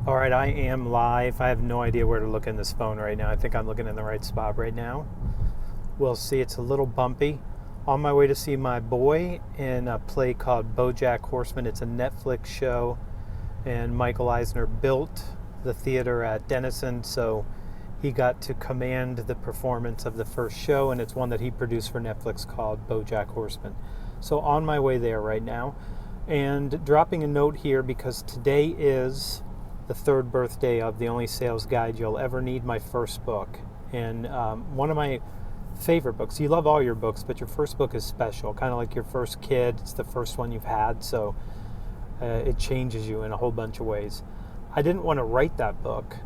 All right, I am live. I have no idea where to look in this phone right now. I think I'm looking in the right spot right now. We'll see. It's a little bumpy. On my way to see my boy in a play called BoJack Horseman. It's a Netflix show, and Michael Eisner built the theater at Denison, so he got to command the performance of the first show, and it's one that he produced for Netflix called BoJack Horseman. So on my way there right now, and dropping a note here because today is the third birthday of The Only Sales Guide You'll Ever Need, my first book. And one of my favorite books. You love all your books, but your first book is special, kind of like your first kid. It's the first one you've had, so it changes you in a whole bunch of ways. I didn't want to write that book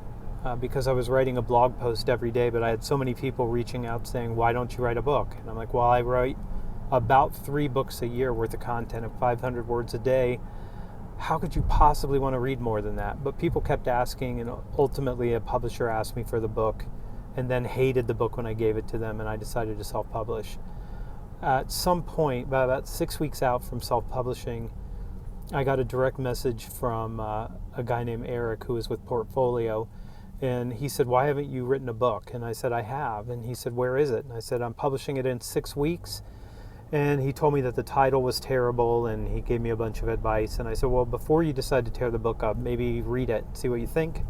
because I was writing a blog post every day, but I had so many people reaching out saying, why don't you write a book? And I'm like, well, I write about 3 books a year worth of content of 500 words a day. How could you possibly want to read more than that? But people kept asking, and ultimately a publisher asked me for the book and then hated the book when I gave it to them, and I decided to self-publish. At some point, about 6 weeks out from self-publishing, I got a direct message from a guy named Eric who was with Portfolio, and he said, why haven't you written a book? And I said, I have. And he said, where is it? And I said, I'm publishing it in 6 weeks. And he told me that the title was terrible, and he gave me a bunch of advice. And I said, well, before you decide to tear the book up, maybe read it, see what you think.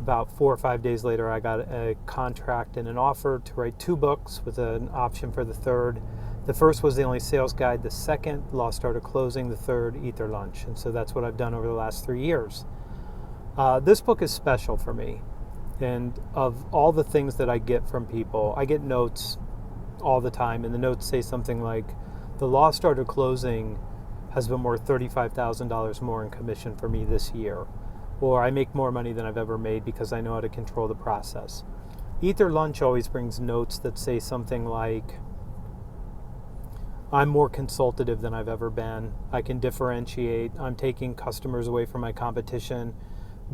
About 4 or 5 days later, I got a contract and an offer to write 2 books with an option for the third. The first was The Only Sales Guide. The second, Lost Art of Closing. The third, Eat Their Lunch. And so that's what I've done over the last 3 years. This book is special for me. And of all the things that I get from people, I get notes all the time, and the notes say something like, the Lost Art of Closing has been worth $35,000 more in commission for me this year, or I make more money than I've ever made because I know how to control the process. Eat Their Lunch always brings notes that say something like, I'm more consultative than I've ever been, I can differentiate, I'm taking customers away from my competition,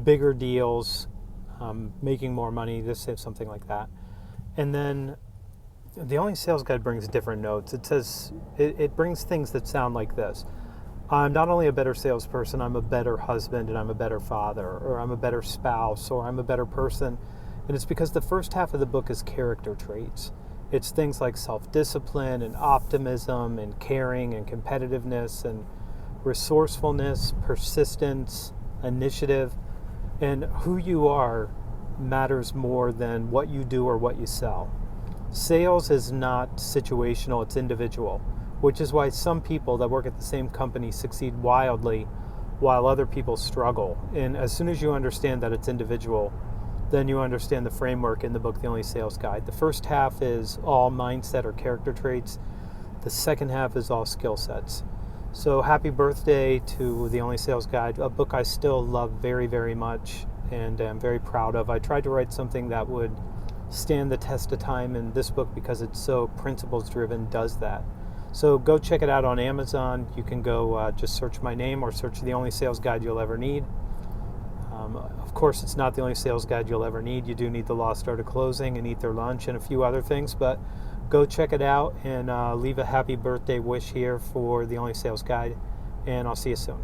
bigger deals, making more money. This says something like that. And then The Only Sales Guide brings different notes. It says, it brings things that sound like this. I'm not only a better salesperson, I'm a better husband, and I'm a better father, or I'm a better spouse, or I'm a better person. And it's because the first half of the book is character traits. It's things like self-discipline and optimism and caring and competitiveness and resourcefulness, persistence, initiative. And who you are matters more than what you do or what you sell. Sales is not situational, it's individual, which is why some people that work at the same company succeed wildly while other people struggle. And as soon as you understand that it's individual, then you understand the framework in the book, The Only Sales Guide. The first half is all mindset or character traits. The second half is all skill sets. So happy birthday to The Only Sales Guide, a book I still love very, very much and am very proud of. I tried to write something that would stand the test of time, and this book, because it's so principles driven, does that. So go check it out on Amazon. You can go just search my name or search The Only Sales Guide You'll Ever Need. Of course, it's not the only sales guide you'll ever need. You do need the Lost Art of Closing and Eat Their Lunch and a few other things, but go check it out and leave a happy birthday wish here for The Only Sales Guide, and I'll see you soon.